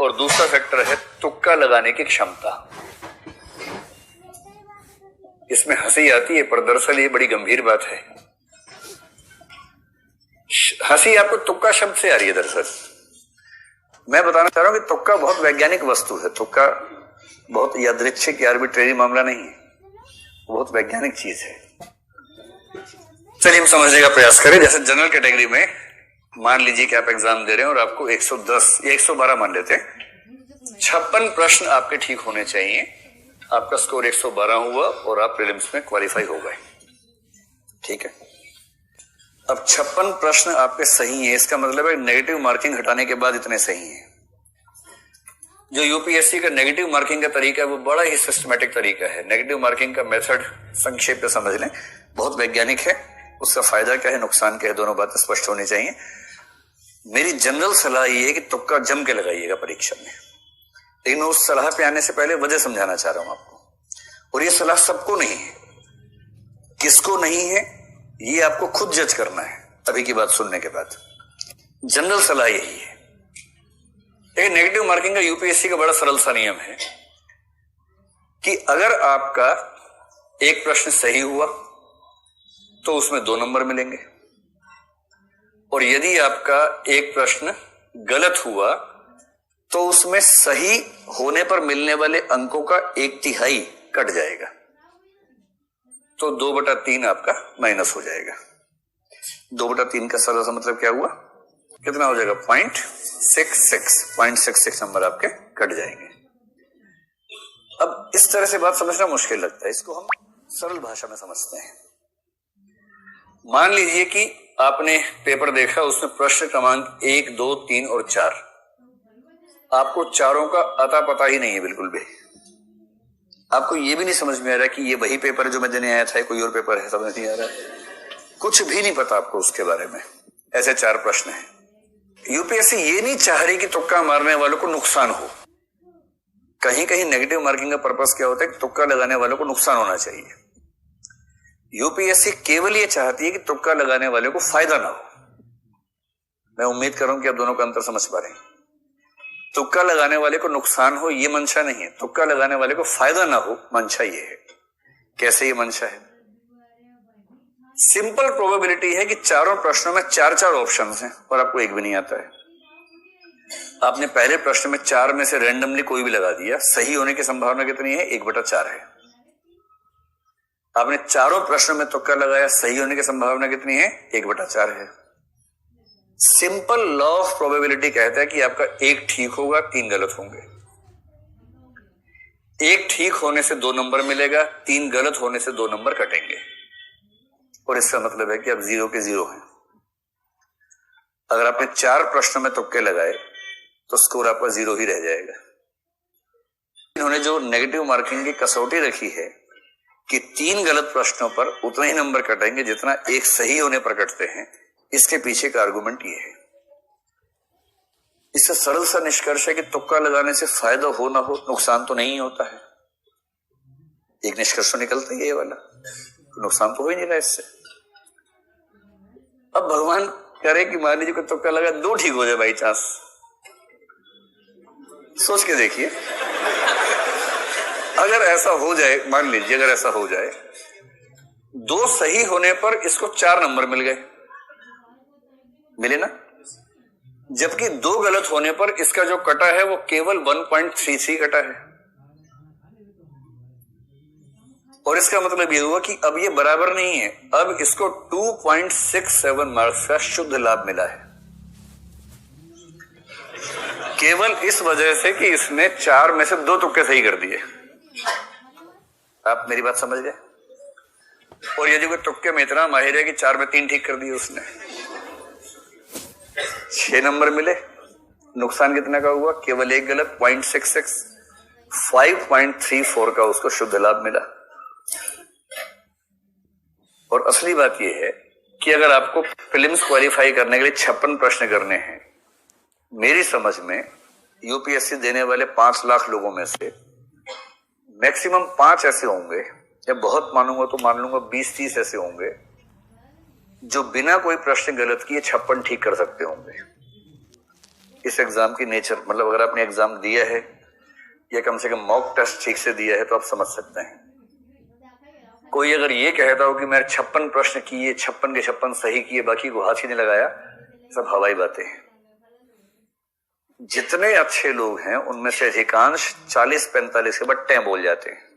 और दूसरा फैक्टर है तुक्का लगाने की क्षमता। इसमें हंसी आती है पर दरअसल ये बड़ी गंभीर बात है। हंसी आपको तुक्का शब्द से आ रही है। दरअसल मैं बताना चाह रहा हूं कि तुक्का बहुत वैज्ञानिक वस्तु है। तुक्का बहुत यादृच्छिक या आर्बिट्रेरी मामला नहीं है, बहुत वैज्ञानिक चीज है। चलिए हम समझने का प्रयास करें। जैसे जनरल कैटेगरी में मान लीजिए कि आप एग्जाम दे रहे हैं और आपको 110 या 112 मान लेते हैं, 56 प्रश्न आपके ठीक होने चाहिए। आपका स्कोर 112 हुआ और आप प्रीलिम्स में क्वालिफाई हो गए। ठीक है, अब 56 प्रश्न आपके सही हैं, इसका मतलब है नेगेटिव मार्किंग हटाने के बाद इतने सही हैं। जो यूपीएससी का नेगेटिव मार्किंग का तरीका है वो बड़ा ही सिस्टमैटिक तरीका है। नेगेटिव मार्किंग का मेथड संक्षेप में समझ लें, बहुत वैज्ञानिक है। उसका फायदा क्या है, नुकसान क्या है, दोनों बातें स्पष्ट होनी चाहिए। मेरी जनरल सलाह ये है कि तुक्का जम के लगाइएगा परीक्षा में, लेकिन मैं उस सलाह पे आने से पहले वजह समझाना चाह रहा हूं आपको। और ये सलाह सबको नहीं है, किसको नहीं है ये आपको खुद जज करना है अभी की बात सुनने के बाद। जनरल सलाह यही है। लेकिन नेगेटिव मार्किंग का यूपीएससी का बड़ा सरल सा नियम है कि अगर आपका एक प्रश्न सही हुआ तो उसमें 2 नंबर मिलेंगे, और यदि आपका एक प्रश्न गलत हुआ तो उसमें सही होने पर मिलने वाले अंकों का 1/3 कट जाएगा, तो 2/3 आपका माइनस हो जाएगा। 2/3 का सरल सा मतलब क्या हुआ, कितना हो जाएगा, 0.66 नंबर आपके कट जाएंगे। अब इस तरह से बात समझना मुश्किल लगता है, इसको हम सरल भाषा में समझते हैं। मान लीजिए कि आपने पेपर देखा, उसमें प्रश्न क्रमांक 1, 2, 3 और 4, आपको चारों का अता पता ही नहीं है बिल्कुल भी। आपको यह भी नहीं समझ में आ रहा कि ये वही पेपर है जो मैं देने आया था, कोई और पेपर है, समझ नहीं आ रहा, कुछ भी नहीं पता आपको उसके बारे में। ऐसे 4 प्रश्न हैं। यूपीएससी ये नहीं चाह रही कि तुक्का मारने वालों को नुकसान हो। कहीं कहीं नेगेटिव मार्किंग का पर्पस क्या होता है कि तुक्का लगाने वालों को नुकसान होना चाहिए। यूपीएससी केवल ये चाहती है कि तुक्का लगाने वाले को फायदा ना हो। मैं उम्मीद कर रहा हूं कि आप दोनों का अंतर समझ पा रहे हैं। तुक्का लगाने वाले को नुकसान हो ये मंशा नहीं है, तुक्का लगाने वाले को फायदा ना हो मंशा ये है। कैसे ये मंशा है, सिंपल प्रोबेबिलिटी है कि चारों प्रश्नों में 4-4 ऑप्शंस हैं और आपको एक भी नहीं आता है। आपने पहले प्रश्न में 4 में से रैंडमली कोई भी लगा दिया, सही होने की संभावना कितनी है, 1/4 है। आपने चारों प्रश्नों में तुक्का लगाया, सही होने की संभावना कितनी है, 1/4 है। सिंपल लॉ ऑफ प्रोबेबिलिटी कहता है कि आपका 1 ठीक होगा, 3 गलत होंगे। 1 ठीक होने से 2 नंबर मिलेगा, 3 गलत होने से 2 नंबर कटेंगे, और इसका मतलब है कि आप 0 के 0 हैं। अगर आपने 4 प्रश्नों में तुक्के लगाए तो स्कोर आपका 0 ही रह जाएगा। इन्होंने जो नेगेटिव मार्किंग की कसौटी रखी है कि 3 गलत प्रश्नों पर उतने ही नंबर कटेंगे जितना 1 सही होने पर कटते हैं, इसके पीछे का आर्गुमेंट ये है। इससे सरल सा निष्कर्ष है कि तुक्का लगाने से फायदा हो ना हो, नुकसान तो नहीं होता है। एक निष्कर्ष निकलता है ये वाला, तो नुकसान तो हो ही नहीं रहा इससे। अब भगवान करे कि मान लीजिए कोई तुक्का लगा 2 ठीक हो जाए बाई चांस, सोच के देखिए। अगर ऐसा हो जाए, मान लीजिए अगर ऐसा हो जाए, 2 सही होने पर इसको 4 नंबर मिल गए, मिले ना, जबकि 2 गलत होने पर इसका जो कटा है वो केवल 1.33 कटा है। और इसका मतलब ये हुआ कि अब ये बराबर नहीं है, अब इसको 2.67 मार्क्स का शुद्ध लाभ मिला है, केवल इस वजह से कि इसने 4 में से 2 तुक्के सही कर दिए। आप मेरी बात समझ गए। और यदि कोई तुक्के में इतना माहिर है कि 4 में 3 ठीक कर दिए उसने, 6 नंबर मिले, नुकसान कितना का हुआ, केवल 1 गलत, 0.66, 5.34 का उसको शुद्ध लाभ मिला। और असली बात यह है कि अगर आपको प्रीलिम्स क्वालिफाई करने के लिए 56 प्रश्न करने हैं, मेरी समझ में यूपीएससी देने वाले 5 लाख लोगों में से मैक्सिमम 5 ऐसे होंगे, या बहुत मानूंगा तो मान लूंगा 20-30 ऐसे होंगे जो बिना कोई प्रश्न गलत किए 56 ठीक कर सकते होंगे। इस एग्जाम की नेचर, मतलब अगर आपने एग्जाम दिया है या कम से कम मॉक टेस्ट ठीक से दिया है तो आप समझ सकते हैं। कोई अगर ये कहता हो कि मैंने 56 प्रश्न किए, 56 के 56 सही किए, बाकी को हाथ ही नहीं लगाया, सब हवाई बातें हैं। जितने अच्छे लोग हैं उनमें से अधिकांश 40-45 के बाद टें बोल जाते हैं।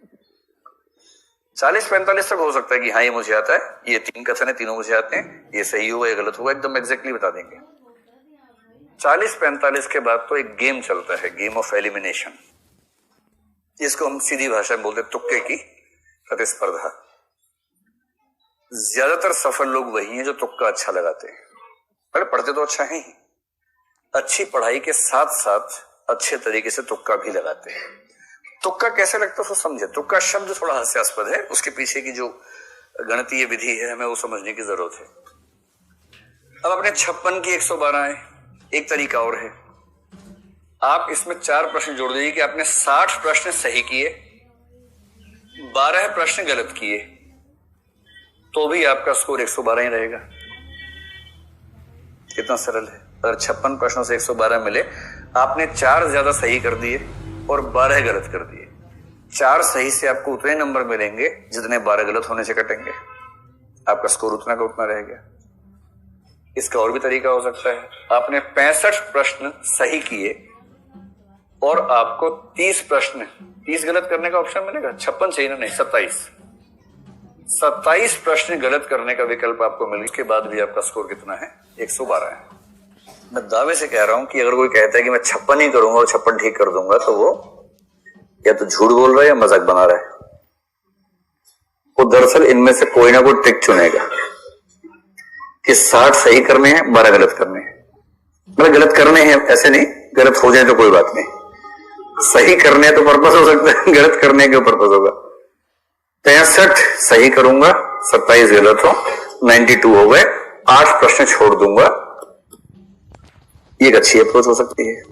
40-45 तक हो सकता है कि हाँ ये मुझे आता है, ये 3 कथन है, तीनों मुझे आते हैं, ये सही हुआ या गलत हुआ एकदम एग्जैक्टली बता देंगे। 40-45 के बाद तो एक गेम चलता है, गेम ऑफ एलिमिनेशन, जिसको हम सीधी भाषा में बोलते हैं तुक्के की प्रतिस्पर्धा। ज्यादातर सफल लोग वही हैं जो तुक्का अच्छा लगाते हैं। पर पढ़ते तो अच्छा है ही, अच्छी पढ़ाई के साथ साथ अच्छे तरीके से तुक्का भी लगाते हैं। तुक्का कैसे लगता है उसको समझे। तुक्का शब्द थोड़ा हास्यास्पद है, उसके पीछे की जो गणितीय विधि है हमें वो समझने की जरूरत है। अब अपने 56 की 112 है। एक तरीका और है, आप इसमें 4 प्रश्न जोड़ दीजिए कि आपने 60 प्रश्न सही किए, 12 प्रश्न गलत किए, तो भी आपका स्कोर 112 ही रहेगा। कितना सरल है। अगर 56 प्रश्नों से 112 मिले, आपने 4 ज्यादा सही कर दिए और 12 गलत कर दिए, 4 सही से आपको उतने नंबर मिलेंगे जितने 12 गलत होने से कटेंगे, आपका स्कोर उतना का उतना रहेगा। इसका और भी तरीका हो सकता है, आपने 65 प्रश्न सही किए और आपको 30 प्रश्न 30 गलत करने का ऑप्शन मिलेगा। 56 सही ना, नहीं 27 प्रश्न गलत करने का विकल्प आपको मिले, के बाद भी आपका स्कोर कितना है, 112 है। मैं दावे से कह रहा हूं कि अगर कोई कहता है कि मैं 56 ही करूंगा और 56 ठीक कर दूंगा, तो वो या तो झूठ बोल रहा है या मजाक बना रहा है। वो दरअसल इनमें से कोई ना कोई ट्रिक चुनेगा कि 60 सही करने हैं, 12 गलत करने हैं। मतलब गलत करने हैं ऐसे नहीं, गलत हो जाए तो कोई बात नहीं, सही करने तो पर्पस हो सकता है, गलत करने के पर्पस होगा। 63 सही करूंगा, 27 गलत हो, 92 हो गए, 8 प्रश्न छोड़ दूंगा। ये एक अच्छी अप्रोच हो सकती है।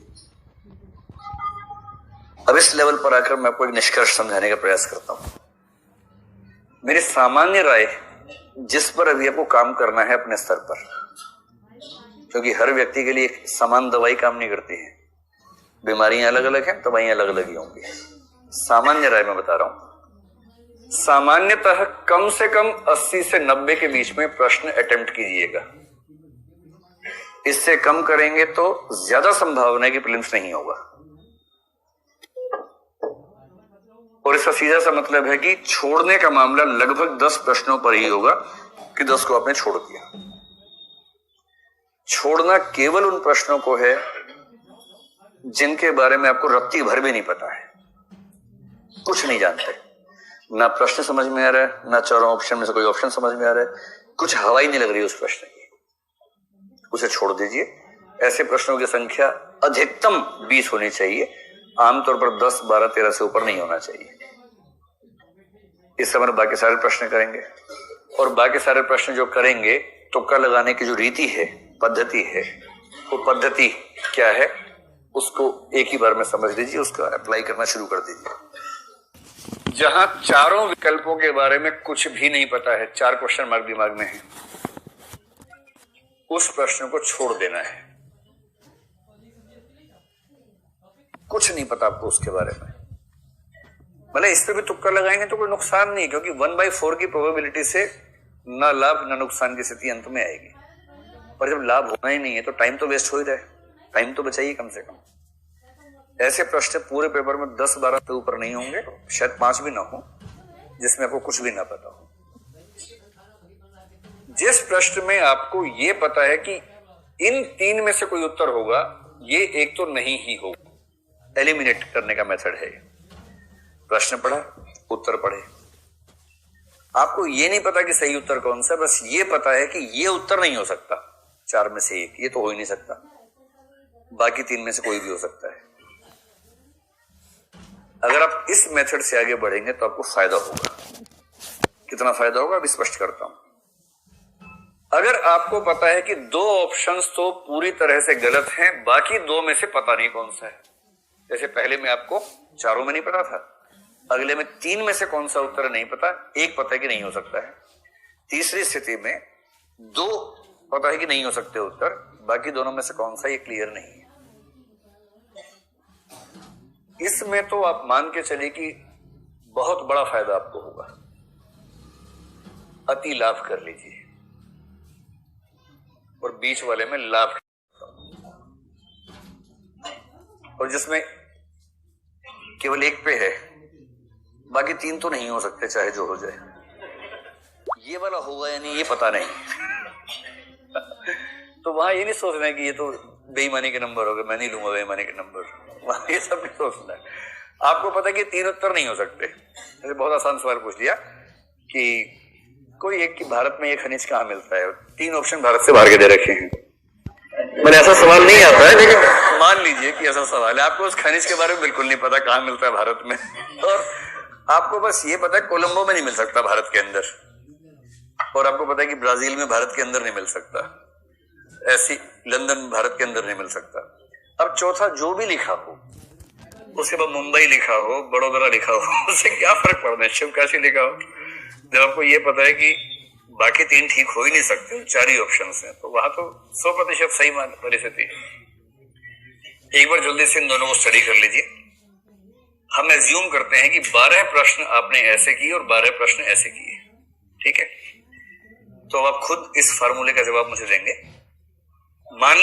अब इस लेवल पर आकर मैं आपको एक निष्कर्ष समझाने का प्रयास करता हूं। मेरी सामान्य राय, जिस पर अभी आपको काम करना है अपने स्तर पर, क्योंकि हर व्यक्ति के लिए समान दवाई काम नहीं करती है, बीमारियां अलग अलग हैं, दवाइयां अलग अलग ही होंगी। सामान्य राय में बता रहा हूं, सामान्यतः कम से कम 80 से 90 के बीच में प्रश्न अटेम्प्ट कीजिएगा। इससे कम करेंगे तो ज्यादा संभावना है कि प्रीलिम्स नहीं होगा। और इसका सीधा सा मतलब है कि छोड़ने का मामला लगभग 10 प्रश्नों पर ही होगा कि 10 को आपने छोड़ दिया। छोड़ना केवल उन प्रश्नों को है जिनके बारे में आपको रत्ती भर भी नहीं पता है, कुछ नहीं जानते, ना प्रश्न समझ में आ रहा है, ना चारों ऑप्शन में से कोई ऑप्शन समझ में आ रहा है, कुछ हवा ही नहीं लग रही उस प्रश्न की, उसे छोड़ दीजिए। ऐसे प्रश्नों की संख्या अधिकतम 20 होनी चाहिए, आमतौर पर 10, 12, 13 से ऊपर नहीं होना चाहिए। इस समय बाकी सारे प्रश्न करेंगे, और बाकी सारे प्रश्न जो करेंगे, तुक्का लगाने की जो रीति है, पद्धति है, वो पद्धति क्या है उसको एक ही बार में समझ लीजिए, उसका अप्लाई करना शुरू कर दीजिए। जहां चारों विकल्पों के बारे में कुछ भी नहीं पता है, 4 क्वेश्चन मार्क दिमाग में है, उस प्रश्न को छोड़ देना है। कुछ नहीं पता आपको उसके बारे में, मतलब इस पे भी तुक्का लगाएंगे तो कोई नुकसान नहीं, क्योंकि 1/4 की प्रोबेबिलिटी से ना लाभ ना नुकसान की स्थिति अंत में आएगी। पर जब लाभ होना ही नहीं है तो टाइम तो वेस्ट हो ही रहा है, टाइम तो बचाइए कम से कम। ऐसे प्रश्न पूरे पेपर में 10-12 से ऊपर नहीं होंगे, शायद 5 भी ना हो, जिसमें आपको कुछ भी ना पता हो। जिस प्रश्न में आपको ये पता है कि इन 3 में से कोई उत्तर होगा, ये एक तो नहीं ही होगा, एलिमिनेट करने का मेथड है। प्रश्न पढ़ा, उत्तर पढ़े, आपको ये नहीं पता कि सही उत्तर कौन सा, बस ये पता है कि ये उत्तर नहीं हो सकता, 4 में से एक, ये तो हो ही नहीं सकता, बाकी 3 में से कोई भी हो सकता है। अगर आप इस मेथड से आगे बढ़ेंगे तो आपको फायदा होगा। कितना फायदा होगा अब स्पष्ट करता हूं। अगर आपको पता है कि 2 ऑप्शंस तो पूरी तरह से गलत हैं, बाकी 2 में से पता नहीं कौन सा है, जैसे पहले में आपको चारों में नहीं पता था, अगले में 3 में से कौन सा उत्तर नहीं पता, एक पता है कि नहीं हो सकता है, तीसरी स्थिति में 2 पता है कि नहीं हो सकते उत्तर, बाकी दोनों में से कौन सा ये क्लियर नहीं है। इसमें तो आप मान के चलिए कि बहुत बड़ा फायदा आपको होगा। अति लाभ कर लीजिए और बीच वाले में लाभ, और जिसमें केवल एक पे है, बाकी तीन तो नहीं हो सकते चाहे जो हो जाए। ये वाला होगा या नहीं ये पता नहीं। तो वहां ये नहीं सोचना है कि ये तो बेईमानी के नंबर हो गए, मैं नहीं लूंगा बेईमानी के नंबर, वहां ये सब नहीं सोचना है। आपको पता है कि तीन उत्तर नहीं हो सकते। जैसे बहुत आसान सवाल पूछ लिया कि कोई एक कि भारत में ये खनिज कहाँ मिलता है, तीन ऑप्शन भारत से बाहर के दे रखे हैं। मैंने ऐसा सवाल नहीं आता है, लेकिन मान लीजिए कि ऐसा सवाल है, आपको उस खनिज के बारे में बिल्कुल नहीं पता कहाँ मिलता है भारत में, और आपको बस ये पता है कोलंबो में नहीं मिल सकता भारत के अंदर, और आपको पता है कि ब्राजील में भारत के अंदर नहीं मिल सकता, ऐसी लंदन भारत के अंदर नहीं मिल सकता। अब चौथा जो भी लिखा हो, उसके बाद मुंबई लिखा हो, बड़ोदरा लिखा हो, उससे क्या फर्क पड़ना है, शिवकाशी लिखा हो। जब आपको ये पता है कि बाकी तीन ठीक हो ही नहीं सकते, चार ही ऑप्शन हैं, तो वहां तो 100% सही परिस्थिति है। एक बार जल्दी से इन दोनों को स्टडी कर लीजिए। हम एज्यूम करते हैं कि 12 प्रश्न आपने ऐसे किए और 12 प्रश्न ऐसे किए, ठीक है। तो अब आप खुद इस फार्मूले का जवाब मुझे देंगे। मान